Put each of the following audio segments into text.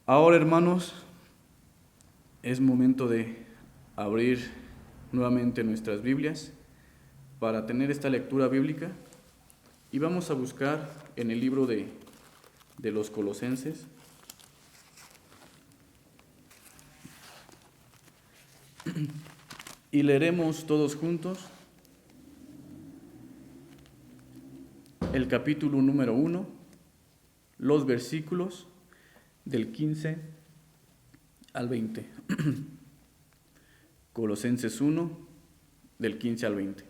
Ahora, hermanos, es momento de abrir nuevamente nuestras Biblias para tener esta lectura bíblica y vamos a buscar en el libro de los Colosenses. Y leeremos todos juntos el capítulo número 1, los versículos del 15 al 20. Colosenses 1, del 15 al 20.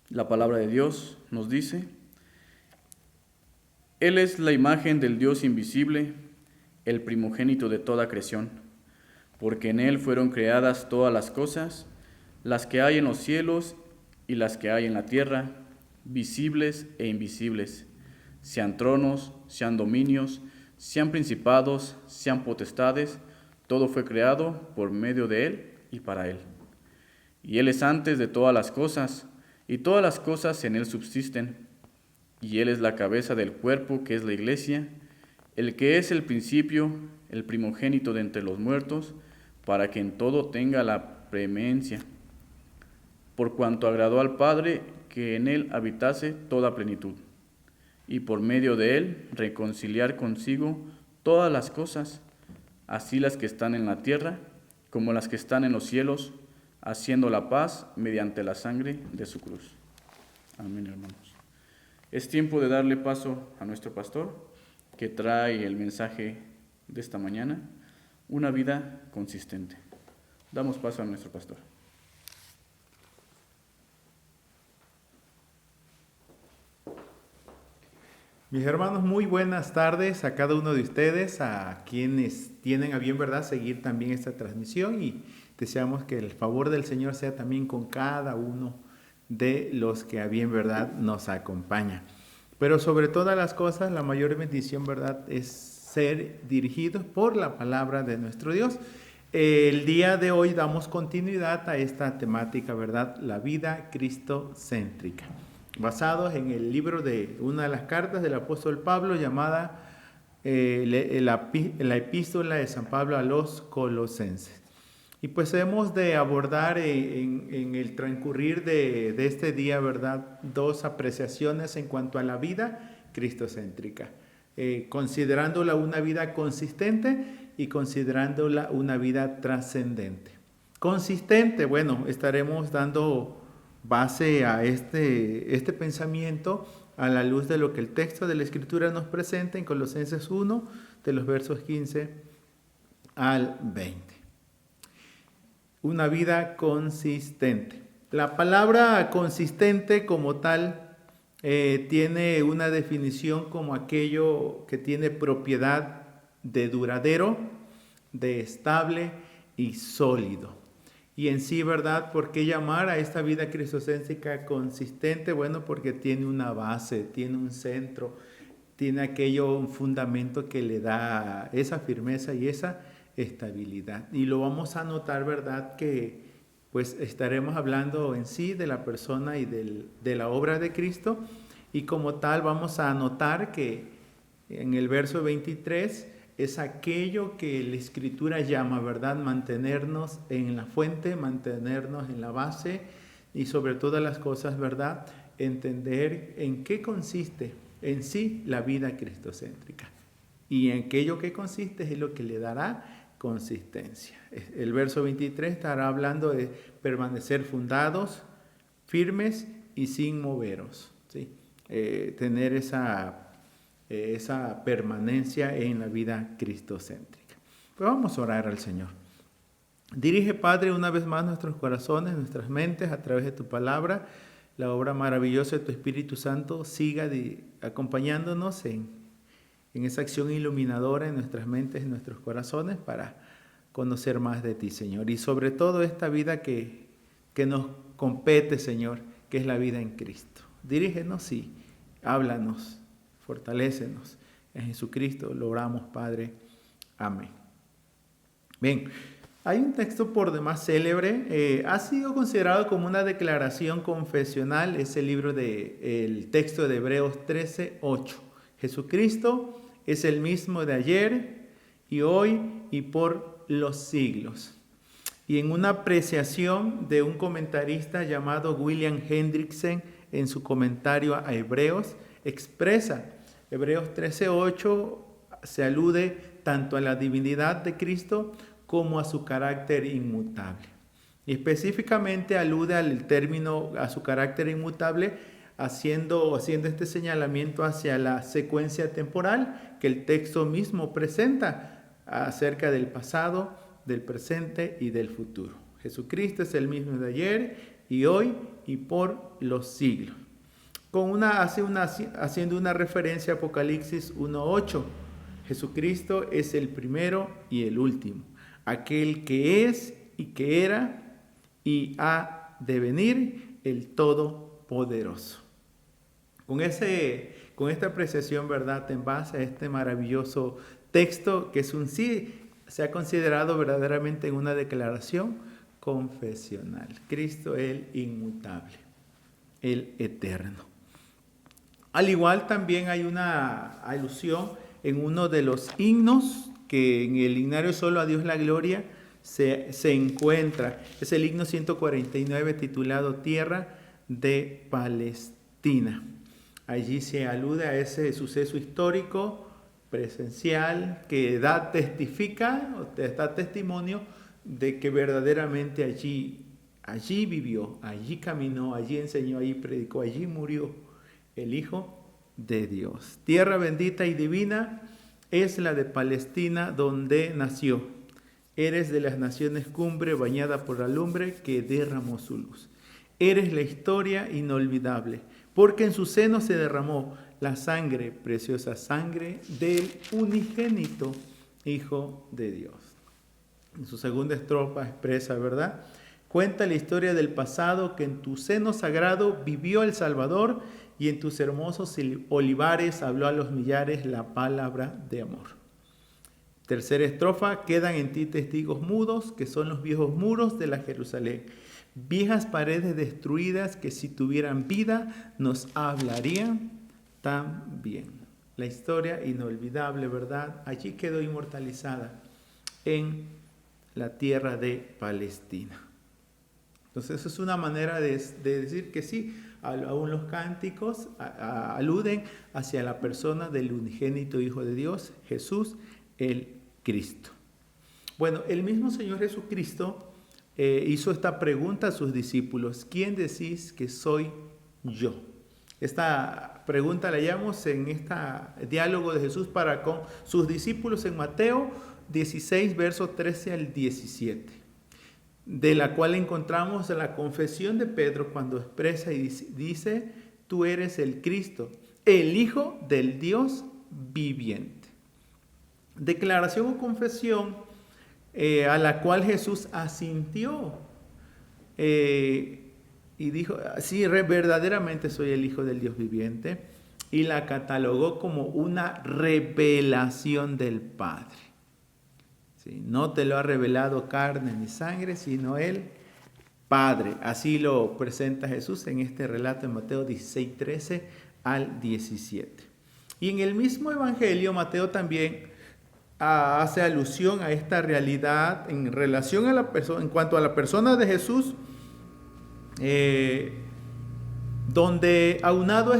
La palabra de Dios nos dice: Él es la imagen del Dios invisible, el primogénito de toda creación, porque en Él fueron creadas todas las cosas, las que hay en los cielos y las que hay en la tierra, visibles e invisibles, sean tronos, sean dominios, sean principados, sean potestades, todo fue creado por medio de Él y para Él. Y Él es antes de todas las cosas, y todas las cosas en Él subsisten, y Él es la cabeza del cuerpo que es la iglesia, el que es el principio, el primogénito de entre los muertos, para que en todo tenga la preeminencia, por cuanto agradó al Padre que en Él habitase toda plenitud, y por medio de Él reconciliar consigo todas las cosas, así las que están en la tierra como las que están en los cielos, haciendo la paz mediante la sangre de su cruz. Amén, hermanos. Es tiempo de darle paso a nuestro pastor, que trae el mensaje de esta mañana, una vida consistente. Damos paso a nuestro pastor. Mis hermanos, muy buenas tardes a cada uno de ustedes, a quienes tienen a bien, ¿verdad?, seguir también esta transmisión, y deseamos que el favor del Señor sea también con cada uno de los que a bien, ¿verdad?, nos acompaña. Pero sobre todas las cosas, la mayor bendición, ¿verdad?, es ser dirigidos por la palabra de nuestro Dios. El día de hoy damos continuidad a esta temática, ¿verdad?, la vida cristocéntrica, basados en el libro de una de las cartas del apóstol Pablo llamada la epístola de San Pablo a los Colosenses. Y pues hemos de abordar en el transcurrir de este día, ¿verdad?, dos apreciaciones en cuanto a la vida cristocéntrica, considerándola una vida consistente y considerándola una vida trascendente. Consistente, bueno, estaremos dando base a este pensamiento a la luz de lo que el texto de la Escritura nos presenta en Colosenses 1, de los versos 15 al 20. Una vida consistente. La palabra consistente como tal tiene una definición como aquello que tiene propiedad de duradero, de estable y sólido. Y en sí, ¿verdad?, ¿por qué llamar a esta vida cristocéntrica consistente? Bueno, porque tiene una base, tiene un centro, tiene un fundamento que le da esa firmeza y esa estabilidad. Y lo vamos a notar, ¿verdad?, que pues estaremos hablando en sí de la persona y de la obra de Cristo, y como tal vamos a notar que en el verso 23 es aquello que la Escritura llama, ¿verdad?, mantenernos en la fuente, mantenernos en la base, y sobre todas las cosas, ¿verdad?, entender en qué consiste en sí la vida cristocéntrica. Y en aquello que consiste es lo que le dará consistencia. El verso 23 estará hablando de permanecer fundados, firmes y sin moveros, ¿sí? Tener esa permanencia en la vida cristocéntrica. Pues vamos a orar al Señor. Dirige, Padre, una vez más nuestros corazones, nuestras mentes a través de tu palabra. La obra maravillosa de tu Espíritu Santo siga acompañándonos en esa acción iluminadora en nuestras mentes y nuestros corazones para conocer más de ti, Señor. Y sobre todo esta vida que nos compete, Señor, que es la vida en Cristo. Dirígenos y háblanos. Fortalécenos. En Jesucristo lo oramos, Padre. Amén. Bien, hay un texto por demás célebre. Ha sido considerado como una declaración confesional. Es el texto de Hebreos 13:8. Jesucristo es el mismo de ayer y hoy y por los siglos. Y en una apreciación de un comentarista llamado William Hendrickson, en su comentario a Hebreos, expresa, Hebreos 13:8 se alude tanto a la divinidad de Cristo como a su carácter inmutable. Y específicamente alude al término, a su carácter inmutable, haciendo este señalamiento hacia la secuencia temporal que el texto mismo presenta acerca del pasado, del presente y del futuro. Jesucristo es el mismo de ayer y hoy y por los siglos. Haciendo una referencia a Apocalipsis 1:8. Jesucristo es el primero y el último, aquel que es y que era y ha de venir, el Todopoderoso. Con esta apreciación, ¿verdad?, en base a este maravilloso texto, que es se ha considerado verdaderamente una declaración confesional. Cristo el inmutable, el eterno. Al igual también hay una alusión en uno de los himnos que en el himnario Solo a Dios la Gloria se encuentra. Es el himno 149 titulado Tierra de Palestina. Allí se alude a ese suceso histórico presencial que da testimonio de que verdaderamente allí vivió, allí caminó, allí enseñó, allí predicó, allí murió el Hijo de Dios. Tierra bendita y divina es la de Palestina, donde nació. Eres de las naciones cumbre, bañada por la lumbre que derramó su luz. Eres la historia inolvidable, porque en su seno se derramó la sangre, preciosa sangre del unigénito Hijo de Dios. En su segunda estrofa expresa, ¿verdad? Cuenta la historia del pasado, que en tu seno sagrado vivió el Salvador, y en tus hermosos olivares habló a los millares la palabra de amor. Tercera estrofa, quedan en ti testigos mudos, que son los viejos muros de la Jerusalén. Viejas paredes destruidas que si tuvieran vida nos hablarían también. La historia inolvidable, ¿verdad? Allí quedó inmortalizada en la tierra de Palestina. Entonces, eso es una manera de decir que sí, aún los cánticos aluden hacia la persona del unigénito Hijo de Dios, Jesús, el Cristo. Bueno, el mismo Señor Jesucristo hizo esta pregunta a sus discípulos: ¿quién decís que soy yo? Esta pregunta la hallamos en este diálogo de Jesús para con sus discípulos en Mateo 16, versos 13 al 17, de la cual encontramos la confesión de Pedro cuando expresa y dice: tú eres el Cristo, el Hijo del Dios viviente. Declaración o confesión a la cual Jesús asintió y dijo: sí, verdaderamente soy el Hijo del Dios viviente, y la catalogó como una revelación del Padre. ¿Sí? No te lo ha revelado carne ni sangre, sino el Padre. Así lo presenta Jesús en este relato en Mateo 16, 13 al 17. Y en el mismo Evangelio, Mateo también hace alusión a esta realidad en relación a la persona, en cuanto a la persona de Jesús, donde aunado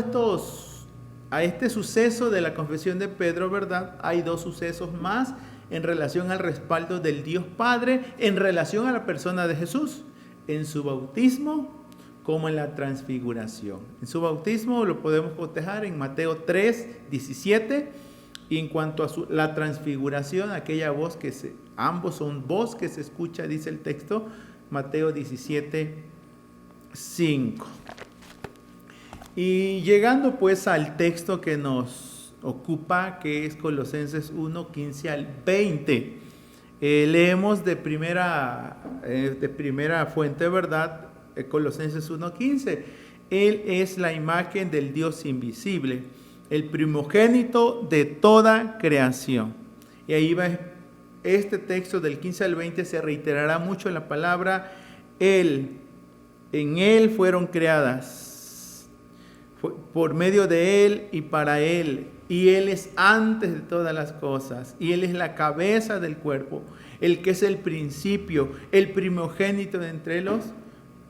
a este suceso de la confesión de Pedro, ¿verdad?, hay dos sucesos más en relación al respaldo del Dios Padre en relación a la persona de Jesús, en su bautismo como en la transfiguración. En su bautismo lo podemos cotejar en Mateo 3, 17, y en cuanto a la transfiguración, aquella voz ambos son voz que se escucha, dice el texto, Mateo 17, 5. Y llegando pues al texto que nos ocupa, que es Colosenses 1, 15 al 20. Leemos de primera fuente, ¿verdad? Colosenses 1, 15. Él es la imagen del Dios invisible, el primogénito de toda creación. Y ahí va este texto del 15 al 20, se reiterará mucho la palabra Él. En Él fueron creadas por medio de Él y para Él. Y Él es antes de todas las cosas. Y Él es la cabeza del cuerpo, el que es el principio, el primogénito de entre los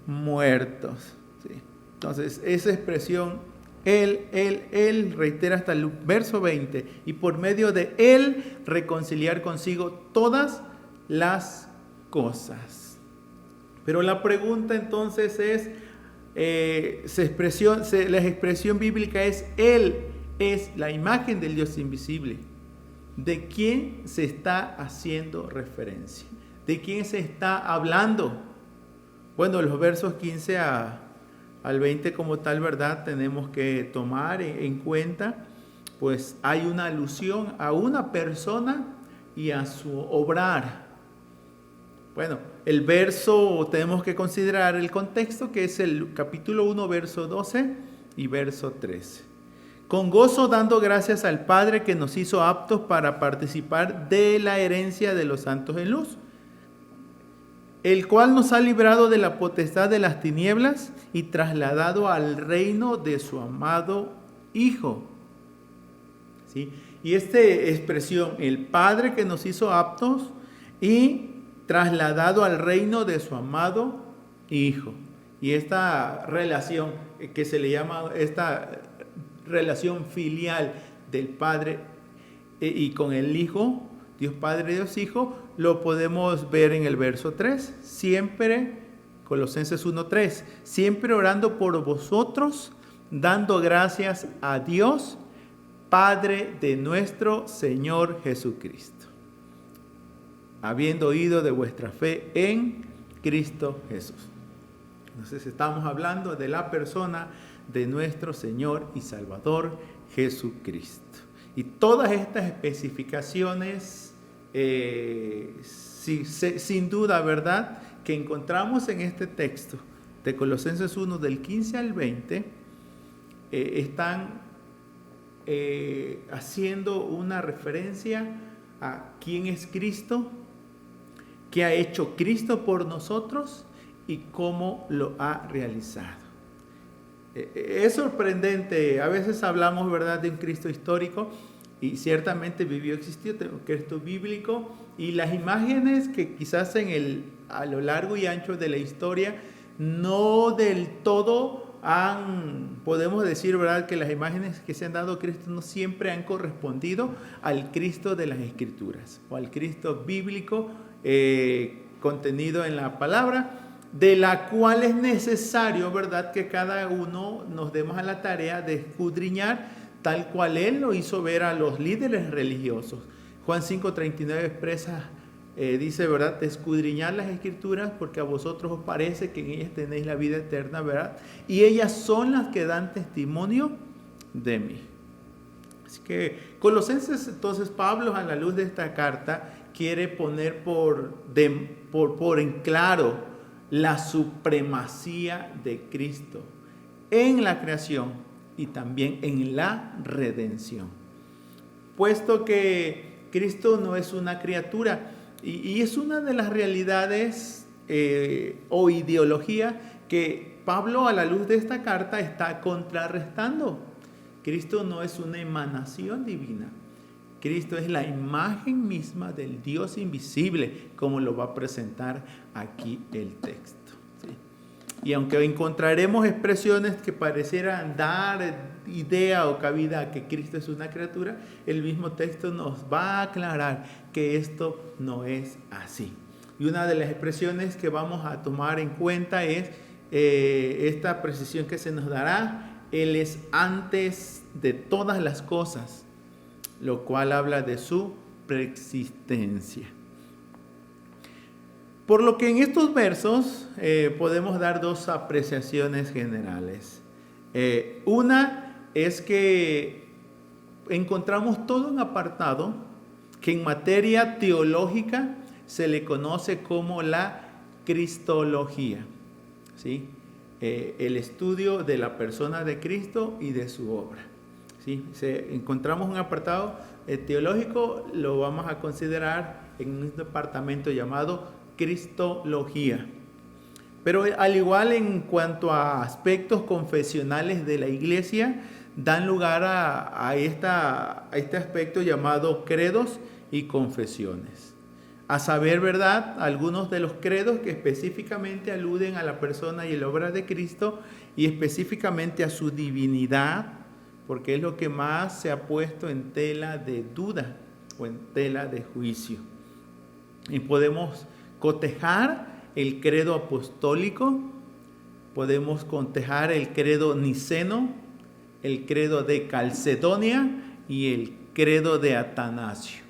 muertos. ¿Sí? Entonces, esa expresión, Él, reitera hasta el verso 20. Y por medio de Él reconciliar consigo todas las cosas. Pero la pregunta entonces es, la expresión bíblica es Él es la imagen del Dios invisible. ¿De quién se está haciendo referencia? ¿De quién se está hablando? Bueno, los versos 15 al 20 como tal, ¿verdad? Tenemos que tomar en cuenta, pues hay una alusión a una persona y a su obrar. Bueno, el verso, tenemos que considerar el contexto, que es el capítulo 1, verso 12 y verso 13. Con gozo dando gracias al Padre que nos hizo aptos para participar de la herencia de los santos en luz, el cual nos ha librado de la potestad de las tinieblas y trasladado al reino de su amado Hijo. ¿Sí? Y esta expresión, el Padre que nos hizo aptos y trasladado al reino de su amado Hijo. Y esta relación que se le llama, esta relación filial del Padre y con el Hijo, Dios Padre, Dios Hijo, lo podemos ver en el verso 3. Siempre, Colosenses 1:3, siempre orando por vosotros, dando gracias a Dios, Padre de nuestro Señor Jesucristo, habiendo oído de vuestra fe en Cristo Jesús. Entonces estamos hablando de la persona de nuestro Señor y Salvador Jesucristo. Y todas estas especificaciones, sin duda, ¿verdad?, que encontramos en este texto de Colosenses 1 del 15 al 20, están haciendo una referencia a quién es Cristo, qué ha hecho Cristo por nosotros y cómo lo ha realizado. Es sorprendente, a veces hablamos, ¿verdad?, de un Cristo histórico, y ciertamente vivió, existió, un Cristo bíblico, y las imágenes que quizás a lo largo y ancho de la historia no del todo podemos decir, ¿verdad?, que las imágenes que se han dado a Cristo no siempre han correspondido al Cristo de las Escrituras o al Cristo bíblico contenido en la palabra, de la cual es necesario, ¿verdad?, que cada uno nos demos a la tarea de escudriñar, tal cual Él lo hizo ver a los líderes religiosos. Juan 5:39 expresa, dice, ¿verdad?, escudriñar las Escrituras porque a vosotros os parece que en ellas tenéis la vida eterna, ¿verdad? Y ellas son las que dan testimonio de mí. Así que Colosenses, entonces, Pablo, a la luz de esta carta, quiere poner por en claro la supremacía de Cristo en la creación y también en la redención. Puesto que Cristo no es una criatura, y es una de las realidades o ideología que Pablo, a la luz de esta carta, está contrarrestando. Cristo no es una emanación divina. Cristo es la imagen misma del Dios invisible, como lo va a presentar aquí el texto. ¿Sí? Y aunque encontraremos expresiones que parecieran dar idea o cabida a que Cristo es una criatura, el mismo texto nos va a aclarar que esto no es así. Y una de las expresiones que vamos a tomar en cuenta es esta precisión que se nos dará: Él es antes de todas las cosas, lo cual habla de su preexistencia. Por lo que en estos versos podemos dar dos apreciaciones generales. Una es que encontramos todo un apartado que en materia teológica se le conoce como la cristología, ¿sí? El estudio de la persona de Cristo y de su obra. ¿Sí? Encontramos un apartado teológico, lo vamos a considerar en un departamento llamado Cristología. Pero al igual en cuanto a aspectos confesionales de la iglesia, dan lugar a este aspecto llamado credos y confesiones. A saber, ¿verdad? Algunos de los credos que específicamente aluden a la persona y la obra de Cristo y específicamente a su divinidad, porque es lo que más se ha puesto en tela de duda o en tela de juicio. Y podemos cotejar el credo apostólico, podemos cotejar el credo niceno, el credo de Calcedonia y el credo de Atanasio.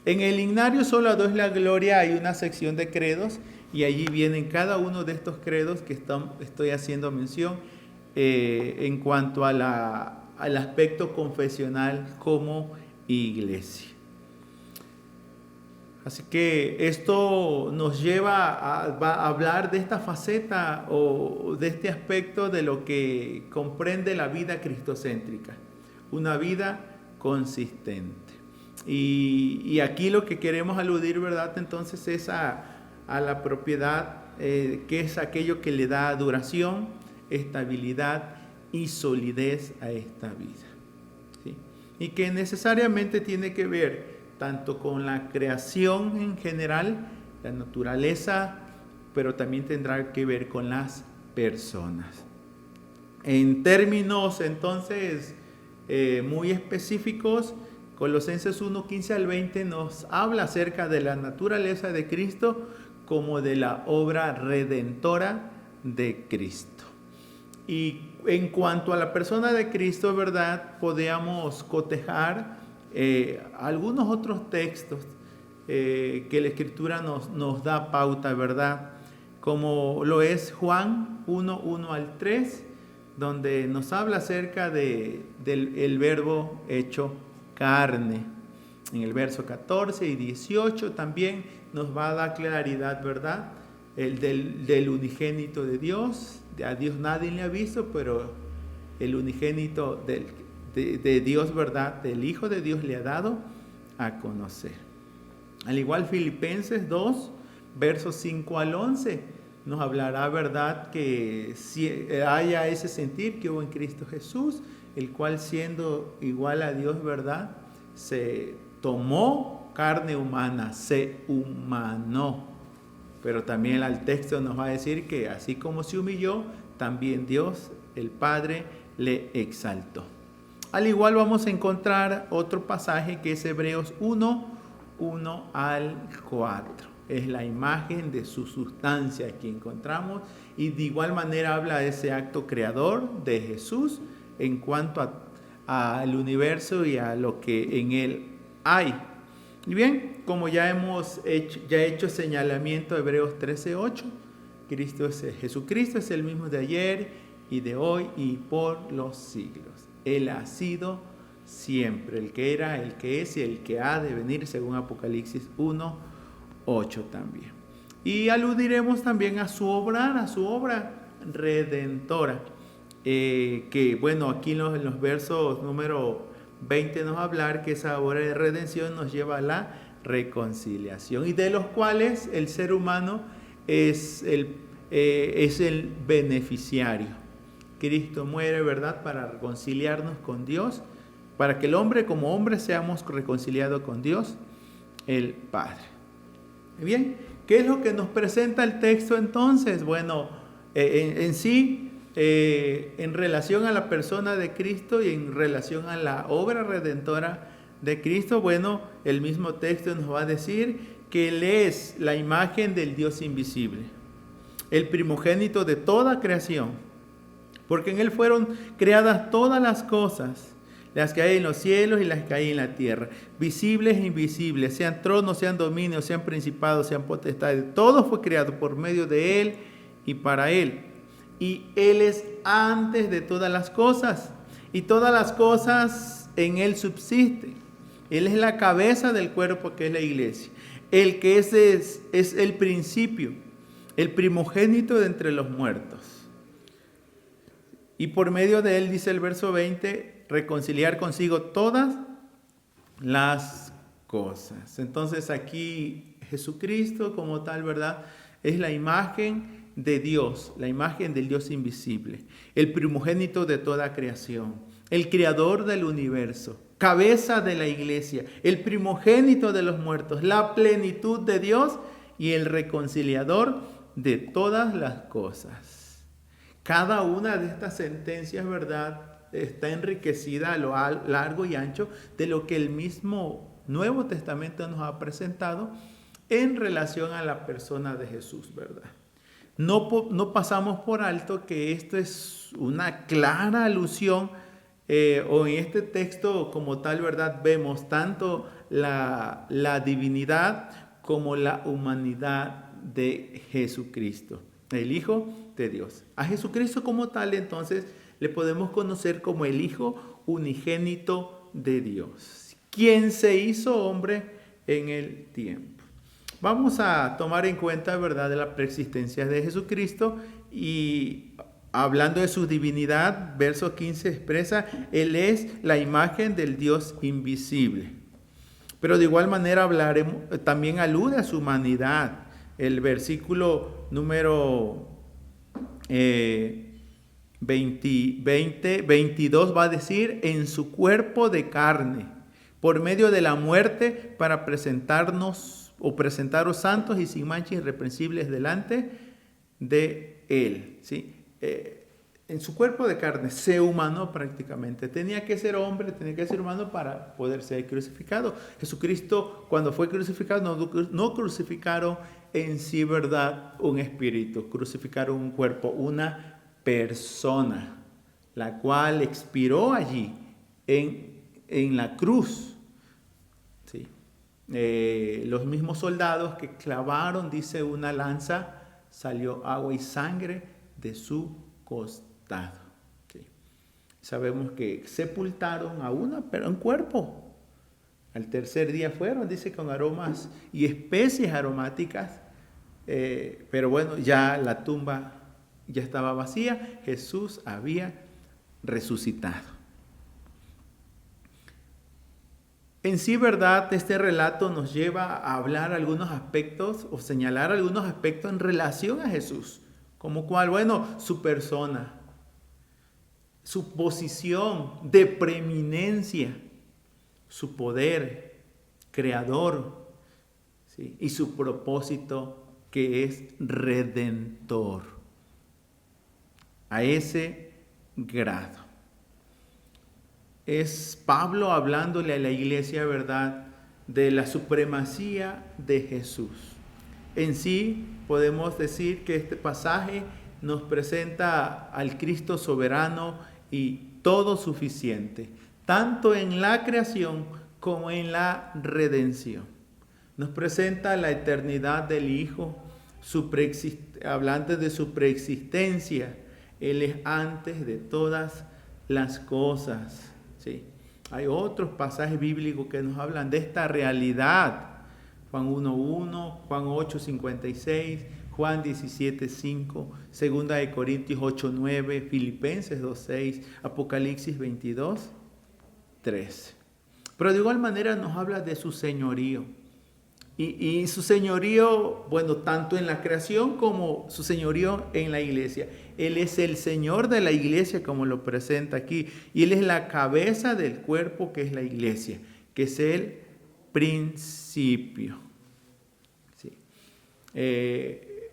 En el Ignario Solo a Dios la Gloria hay una sección de credos y allí vienen cada uno de estos credos que estoy haciendo mención en cuanto al aspecto confesional como iglesia. Así que esto nos lleva a hablar de esta faceta o de este aspecto de lo que comprende la vida cristocéntrica, una vida consistente. Y aquí lo que queremos aludir, ¿verdad? Entonces es a la propiedad que es aquello que le da duración, estabilidad y solidez a esta vida, ¿sí? Y que necesariamente tiene que ver tanto con la creación en general, la naturaleza, pero también tendrá que ver con las personas. En términos entonces muy específicos, Colosenses 1, 15 al 20 nos habla acerca de la naturaleza de Cristo como de la obra redentora de Cristo. Y en cuanto a la persona de Cristo, ¿verdad? Podíamos cotejar algunos otros textos que la Escritura nos da pauta, ¿verdad? Como lo es Juan 1, 1 al 3, donde nos habla acerca del verbo hecho carne. En el verso 14 y 18 también nos va a dar claridad, ¿verdad? El del unigénito de Dios. A Dios nadie le ha visto, pero el unigénito de Dios, ¿verdad? Del Hijo de Dios le ha dado a conocer. Al igual Filipenses 2, versos 5 al 11, nos hablará, ¿verdad? Que si haya ese sentir que hubo en Cristo Jesús, el cual siendo igual a Dios, ¿verdad? Se tomó carne humana, se humanó. Pero también el texto nos va a decir que así como se humilló, también Dios, el Padre, le exaltó. Al igual vamos a encontrar otro pasaje que es Hebreos 1, 1 al 4. Es la imagen de su sustancia que encontramos y de igual manera habla de ese acto creador de Jesús en cuanto al universo y a lo que en él hay. Y bien, como ya hemos hecho señalamiento Hebreos 13:8, Jesucristo es el mismo de ayer y de hoy y por los siglos. Él ha sido siempre, el que era, el que es y el que ha de venir, según Apocalipsis 1:8 también. Y aludiremos también a su obra redentora, que bueno, aquí en los versos número 20 nos va a hablar que esa obra de redención nos lleva a la reconciliación y de los cuales el ser humano es el beneficiario. Cristo muere, ¿verdad?, para reconciliarnos con Dios, para que el hombre como hombre seamos reconciliados con Dios, el Padre. Bien, ¿qué es lo que nos presenta el texto entonces? Bueno, en sí, en relación a la persona de Cristo y en relación a la obra redentora de Cristo, bueno, el mismo texto nos va a decir que Él es la imagen del Dios invisible, el primogénito de toda creación, porque en Él fueron creadas todas las cosas, las que hay en los cielos y las que hay en la tierra, visibles e invisibles, sean tronos, sean dominios, sean principados, sean potestades, todo fue creado por medio de Él y para Él. Y Él es antes de todas las cosas, y todas las cosas en Él subsisten. Él es la cabeza del cuerpo que es la iglesia. El que es el principio, el primogénito de entre los muertos. Y por medio de Él, dice el verso 20, reconciliar consigo todas las cosas. Entonces aquí Jesucristo como tal, ¿verdad?, es la imagen de Dios, la imagen del Dios invisible, el primogénito de toda creación, el creador del universo, cabeza de la iglesia, el primogénito de los muertos, la plenitud de Dios y el reconciliador de todas las cosas. Cada una de estas sentencias, ¿verdad?, está enriquecida a lo largo y ancho de lo que el mismo Nuevo Testamento nos ha presentado en relación a la persona de Jesús, ¿verdad? No pasamos por alto que esto es una clara alusión, o en este texto como tal, ¿verdad?, vemos tanto la divinidad como la humanidad de Jesucristo, el Hijo de Dios. A Jesucristo como tal, entonces, le podemos conocer como el Hijo unigénito de Dios, quien se hizo hombre en el tiempo. Vamos a tomar en cuenta, ¿verdad?, de la preexistencia de Jesucristo, y hablando de su divinidad, verso 15 expresa: Él es la imagen del Dios invisible. Pero de igual manera también alude a su humanidad. El versículo número 22 va a decir: en su cuerpo de carne, por medio de la muerte, para presentaros santos y sin mancha, irreprensibles delante de Él. ¿Sí? En su cuerpo de carne se humanó prácticamente. Tenía que ser hombre, tenía que ser humano para poder ser crucificado. Jesucristo, cuando fue crucificado, no crucificaron en sí, ¿verdad?, un espíritu, crucificaron un cuerpo, una persona, la cual expiró allí en la cruz. ¿Sí? Los mismos soldados que clavaron, dice, una lanza, salió agua y sangre de su costado. ¿Sí? Sabemos que sepultaron a un cuerpo. Al tercer día fueron, dice, con aromas y especies aromáticas, pero bueno, ya la tumba ya estaba vacía, Jesús había resucitado. En sí, ¿verdad?, este relato nos lleva a hablar algunos aspectos o señalar algunos aspectos en relación a Jesús, como cuál, bueno, su persona, su posición de preeminencia, su poder creador, ¿sí?, y su propósito, que es redentor. A ese grado. Es Pablo hablándole a la iglesia, ¿verdad?, de la supremacía de Jesús. En sí, podemos decir que este pasaje nos presenta al Cristo soberano y todo suficiente, tanto en la creación como en la redención. Nos presenta la eternidad del Hijo, hablando de su preexistencia. Él es antes de todas las cosas. ¿Sí? Hay otros pasajes bíblicos que nos hablan de esta realidad. Juan 1:1, Juan 8:56, Juan 17:5, 2 de Corintios 8:9, Filipenses 2:6, Apocalipsis 22:13. Pero de igual manera nos habla de su señorío. Y su señorío, bueno, tanto en la creación como su señorío en la iglesia. Él es el Señor de la iglesia, como lo presenta aquí. Y Él es la cabeza del cuerpo, que es la iglesia, que es el principio. Sí.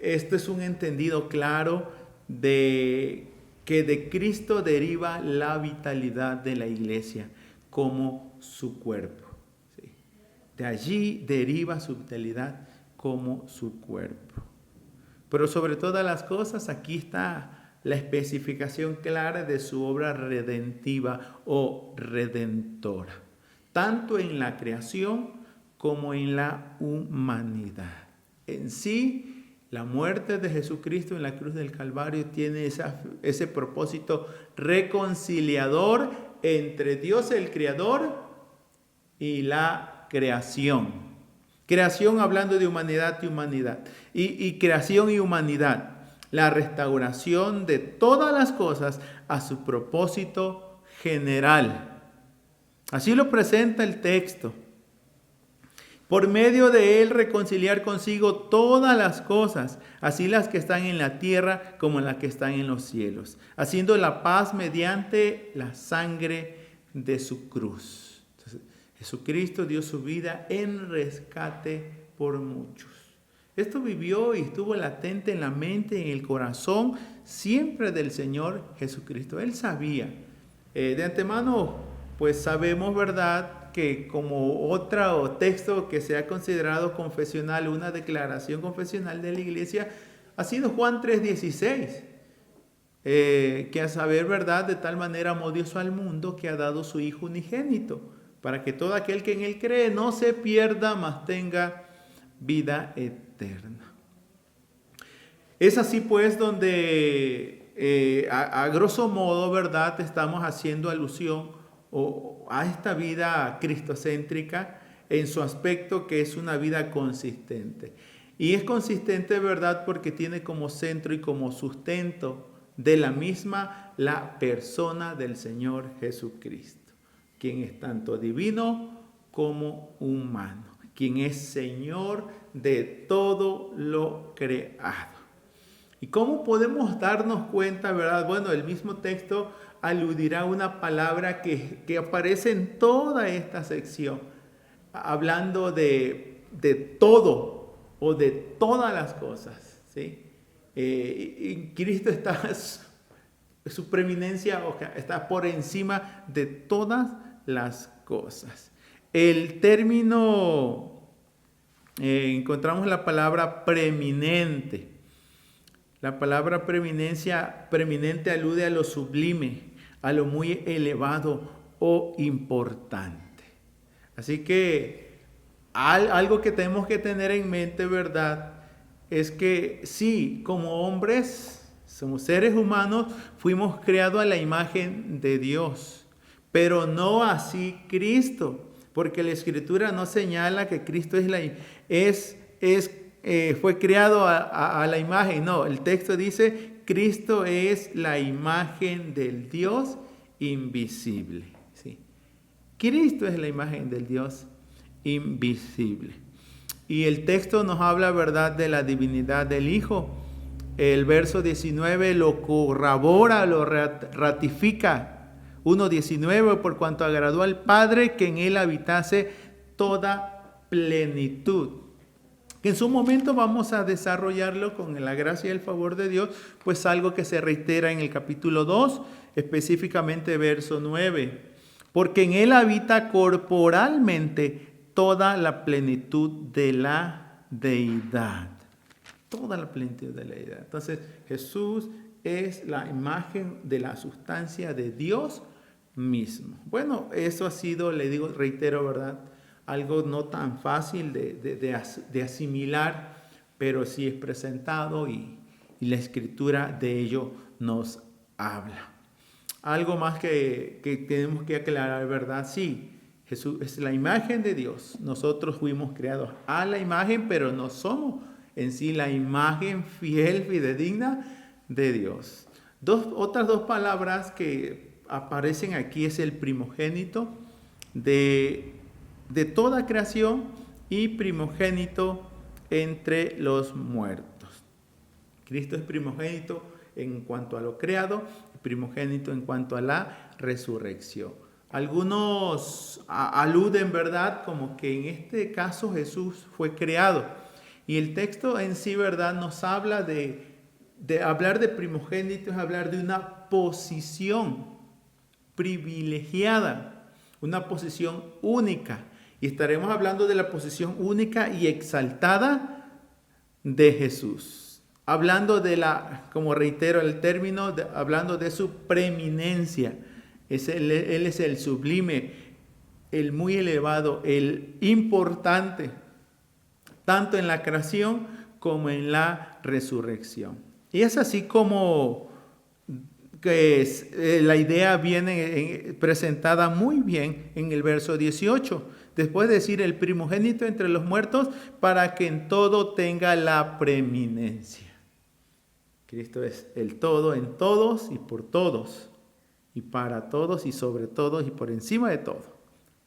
Esto es un entendido claro de que de Cristo deriva la vitalidad de la iglesia como su cuerpo. De allí deriva su vitalidad como su cuerpo. Pero sobre todas las cosas, aquí está la especificación clara de su obra redentiva o redentora, tanto en la creación como en la humanidad. En sí, la muerte de Jesucristo en la cruz del Calvario tiene ese propósito reconciliador entre Dios el Creador y la creación. Creación hablando de humanidad y humanidad. Y creación y humanidad. La restauración de todas las cosas a su propósito general. Así lo presenta el texto. por medio de él reconciliar consigo todas las cosas, así las que están en la tierra como las que están en los cielos, haciendo la paz mediante la sangre de su cruz. Entonces, Jesucristo dio su vida en rescate por muchos. Esto vivió y estuvo latente en la mente, en el corazón, siempre del Señor Jesucristo. Él sabía. De antemano, pues sabemos, ¿verdad?, que como otro texto que se ha considerado confesional, una declaración confesional de la iglesia, ha sido Juan 3:16, que a saber, ¿verdad?, de tal manera amó Dios al mundo que ha dado su Hijo unigénito, para que todo aquel que en él cree no se pierda, mas tenga vida eterna. Es así pues donde a grosso modo, ¿verdad?, estamos haciendo alusión a esta vida cristocéntrica en su aspecto, que es una vida consistente. Y es consistente, ¿verdad?, porque tiene como centro y como sustento de la misma la persona del Señor Jesucristo, quien es tanto divino como humano, quien es Señor de todo lo creado. ¿Y cómo podemos darnos cuenta, verdad? Bueno, el mismo texto aludirá a una palabra que aparece en toda esta sección, hablando de todo o de todas las cosas, ¿sí? Y Cristo está, su preeminencia está por encima de todas las cosas. El término, encontramos la palabra preeminente. La palabra preeminente alude a lo sublime, a lo muy elevado o importante. Así que algo que tenemos que tener en mente, ¿verdad?, es que sí, como hombres, somos seres humanos, fuimos creados a la imagen de Dios, pero no así Cristo, porque la Escritura no señala que Cristo fue creado a la imagen. No, el texto dice: Cristo es la imagen del Dios invisible. ¿Sí? Cristo es la imagen del Dios invisible. Y el texto nos habla, ¿verdad?, de la divinidad del Hijo. El verso 19 lo corrobora, lo ratifica. 1:19, por cuanto agradó al Padre que en él habitase toda plenitud. Que en su momento vamos a desarrollarlo con la gracia y el favor de Dios, pues algo que se reitera en el capítulo 2, específicamente verso 9. Porque en él habita corporalmente toda la plenitud de la deidad. Toda la plenitud de la deidad. Entonces, Jesús es la imagen de la sustancia de Dios mismo. Bueno, eso ha sido, le digo, reitero, ¿verdad?, algo no tan fácil de asimilar, pero sí es presentado y la Escritura de ello nos habla. Algo más que tenemos que aclarar, ¿verdad? Sí, Jesús es la imagen de Dios. Nosotros fuimos creados a la imagen, pero no somos en sí la imagen fiel, fidedigna de Dios. Otras dos palabras que aparecen aquí es el primogénito de toda creación y primogénito entre los muertos. Cristo es primogénito en cuanto a lo creado y primogénito en cuanto a la resurrección. Algunos aluden, ¿verdad?, como que en este caso Jesús fue creado. Y el texto en sí, ¿verdad?, nos habla de hablar de primogénito, es hablar de una posición privilegiada, una posición única. Y estaremos hablando de la posición única y exaltada de Jesús. Hablando como reitero el término, hablando de su preeminencia. Él es el sublime, el muy elevado, el importante, tanto en la creación como en la resurrección. Y es así como que la idea viene presentada muy bien en el verso 18. Después de decir el primogénito entre los muertos, para que en todo tenga la preeminencia. Cristo es el todo en todos y por todos, y para todos y sobre todos y por encima de todo.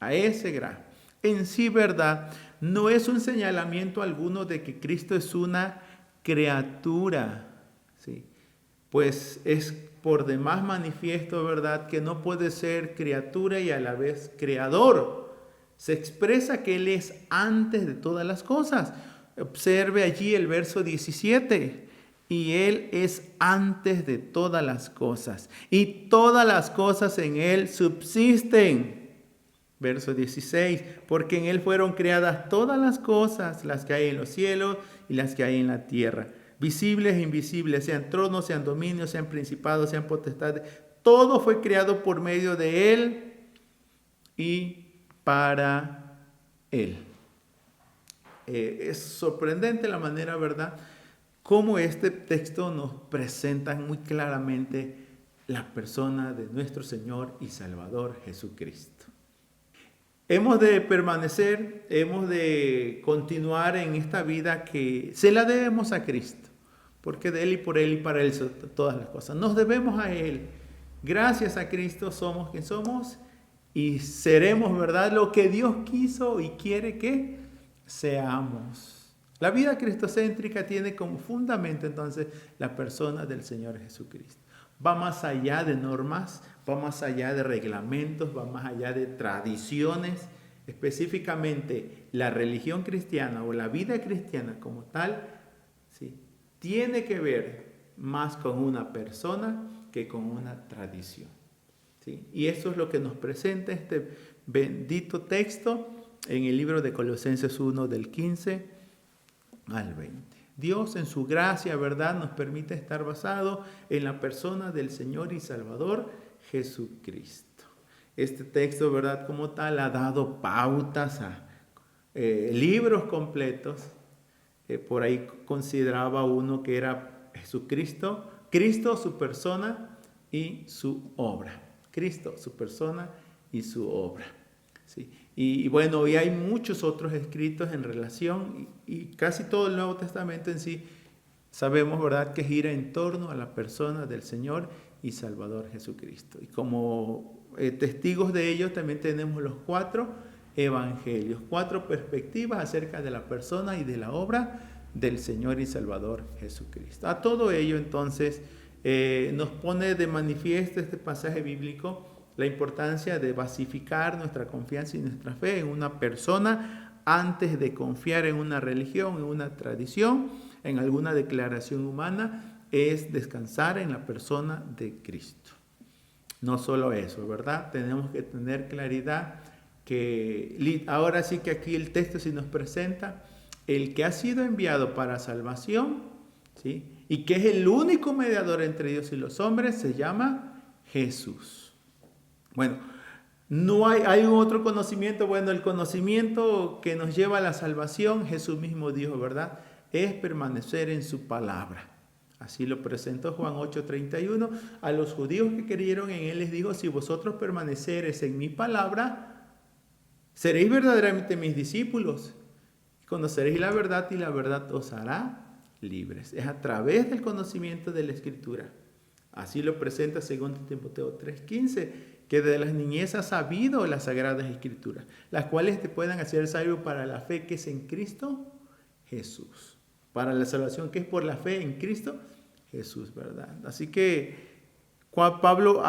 A ese grado. en sí, ¿verdad? No es un señalamiento alguno de que Cristo es una criatura, ¿sí? Pues es por demás manifiesto, ¿verdad?, que no puede ser criatura y a la vez creador. Se expresa que Él es antes de todas las cosas. Observe allí el verso 17. Y Él es antes de todas las cosas. Y todas las cosas en Él subsisten. Verso 16. Porque en Él fueron creadas todas las cosas, las que hay en los cielos y las que hay en la tierra. Visibles e invisibles, sean tronos, sean dominios, sean principados, sean potestades. Todo fue creado por medio de Él y para Él. Es sorprendente la manera, ¿verdad?, cómo este texto nos presenta muy claramente la persona de nuestro Señor y Salvador Jesucristo. Hemos de permanecer, hemos de continuar en esta vida que se la debemos a Cristo, porque de Él y por Él y para Él son todas las cosas. Nos debemos a Él. Gracias a Cristo somos quien somos y seremos, ¿verdad?, lo que Dios quiso y quiere que seamos. La vida cristocéntrica tiene como fundamento entonces la persona del Señor Jesucristo. Va más allá de normas, va más allá de reglamentos, va más allá de tradiciones. Específicamente la religión cristiana o la vida cristiana como tal, ¿sí?, tiene que ver más con una persona que con una tradición, ¿sí? Y eso es lo que nos presenta este bendito texto en el libro de Colosenses 1 del 15 al 20. Dios en su gracia, ¿verdad?, nos permite estar basado en la persona del Señor y Salvador Jesucristo. Este texto, ¿verdad?, como tal ha dado pautas a libros completos. Por ahí consideraba uno que era Jesucristo, Cristo, su persona y su obra. Cristo, su persona y su obra. ¿Sí? Y bueno, y hay muchos otros escritos en relación, y casi todo el Nuevo Testamento en sí, sabemos, ¿verdad?, que gira en torno a la persona del Señor y Salvador Jesucristo. Y como testigos de ello también tenemos los 4 evangelios, 4 perspectivas acerca de la persona y de la obra del Señor y Salvador Jesucristo. A todo ello, entonces, nos pone de manifiesto este pasaje bíblico la importancia de basificar nuestra confianza y nuestra fe en una persona antes de confiar en una religión, en una tradición, en alguna declaración humana, es descansar en la persona de Cristo. No solo eso, ¿verdad? Tenemos que tener claridad que ahora sí que aquí el texto sí nos presenta el que ha sido enviado para salvación, ¿sí?, y que es el único mediador entre Dios y los hombres, se llama Jesús. Bueno, no hay otro conocimiento. Bueno, el conocimiento que nos lleva a la salvación, Jesús mismo dijo, ¿verdad?, es permanecer en su palabra. Así lo presentó Juan 8:31. A los judíos que creyeron en Él les dijo, si vosotros permanecereis en mi palabra, seréis verdaderamente mis discípulos. Conoceréis la verdad y la verdad os hará libres. Es a través del conocimiento de la Escritura. Así lo presenta 2 Timoteo 3:15, que de las niñez has sabido las sagradas Escrituras, las cuales te puedan hacer sabio para la fe que es en Cristo Jesús. Para la salvación que es por la fe en Cristo Jesús, ¿verdad? Así que Pablo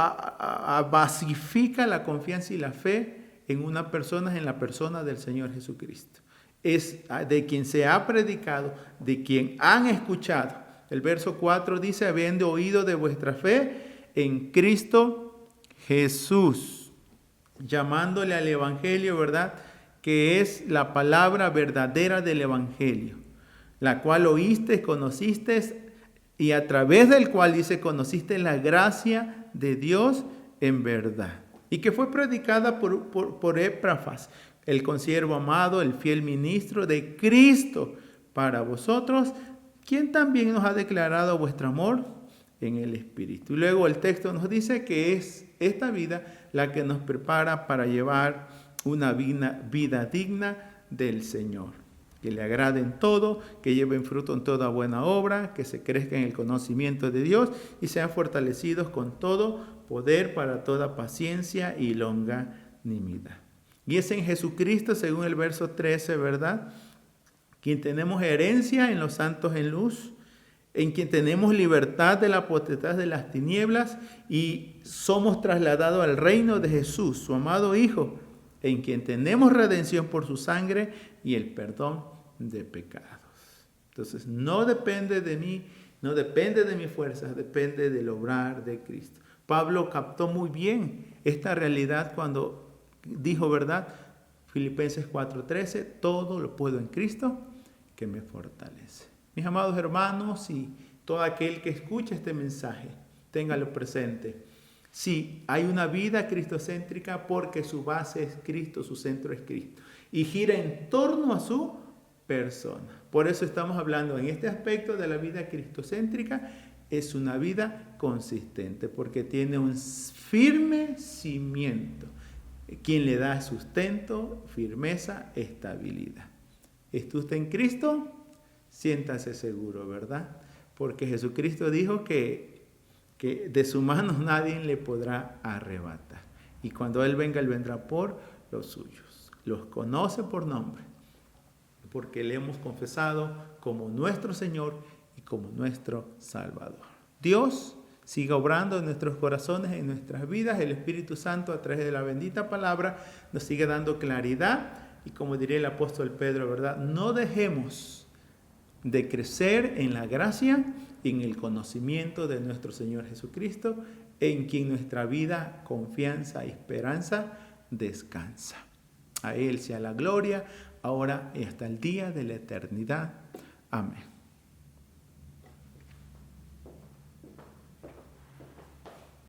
basifica la confianza y la fe en una persona, en la persona del Señor Jesucristo. Es de quien se ha predicado, de quien han escuchado. El verso 4 dice, habiendo oído de vuestra fe en Cristo Jesús, llamándole al Evangelio, ¿verdad?, que es la palabra verdadera del Evangelio, la cual oíste, conociste, y a través del cual, dice, conociste la gracia de Dios en verdad, y que fue predicada por Epafras, el consiervo amado, el fiel ministro de Cristo para vosotros, quien también nos ha declarado vuestro amor en el Espíritu. Y luego el texto nos dice que es esta vida la que nos prepara para llevar una vida digna del Señor, que le agrade en todo, que lleven fruto en toda buena obra, que se crezca en el conocimiento de Dios y sean fortalecidos con todo poder para toda paciencia y longanimidad. Y es en Jesucristo, según el verso 13, ¿verdad? Quien tenemos herencia en los santos en luz, en quien tenemos libertad de la potestad de las tinieblas y somos trasladados al reino de Jesús, su amado Hijo, en quien tenemos redención por su sangre y el perdón de pecados. Entonces, no depende de mí, no depende de mis fuerzas, depende del obrar de Cristo. Pablo captó muy bien esta realidad cuando dijo, ¿verdad? Filipenses 4:13, todo lo puedo en Cristo que me fortalece. Mis amados hermanos y todo aquel que escuche este mensaje, téngalo presente. Sí, hay una vida cristocéntrica porque su base es Cristo, su centro es Cristo. Y gira en torno a su persona. Por eso estamos hablando en este aspecto de la vida cristocéntrica. Es una vida consistente porque tiene un firme cimiento. Quien le da sustento, firmeza, estabilidad. ¿Está usted en Cristo? Siéntase seguro, ¿verdad? Porque Jesucristo dijo que de su mano nadie le podrá arrebatar. Y cuando Él venga, Él vendrá por los suyos. Los conoce por nombre, porque le hemos confesado como nuestro Señor y como nuestro Salvador. Dios siga obrando en nuestros corazones, en nuestras vidas. El Espíritu Santo, a través de la bendita palabra, nos sigue dando claridad. Y como diría el apóstol Pedro, ¿verdad? No dejemos de crecer en la gracia y en el conocimiento de nuestro Señor Jesucristo, en quien nuestra vida, confianza y esperanza descansa. A Él sea la gloria, ahora y hasta el día de la eternidad. Amén.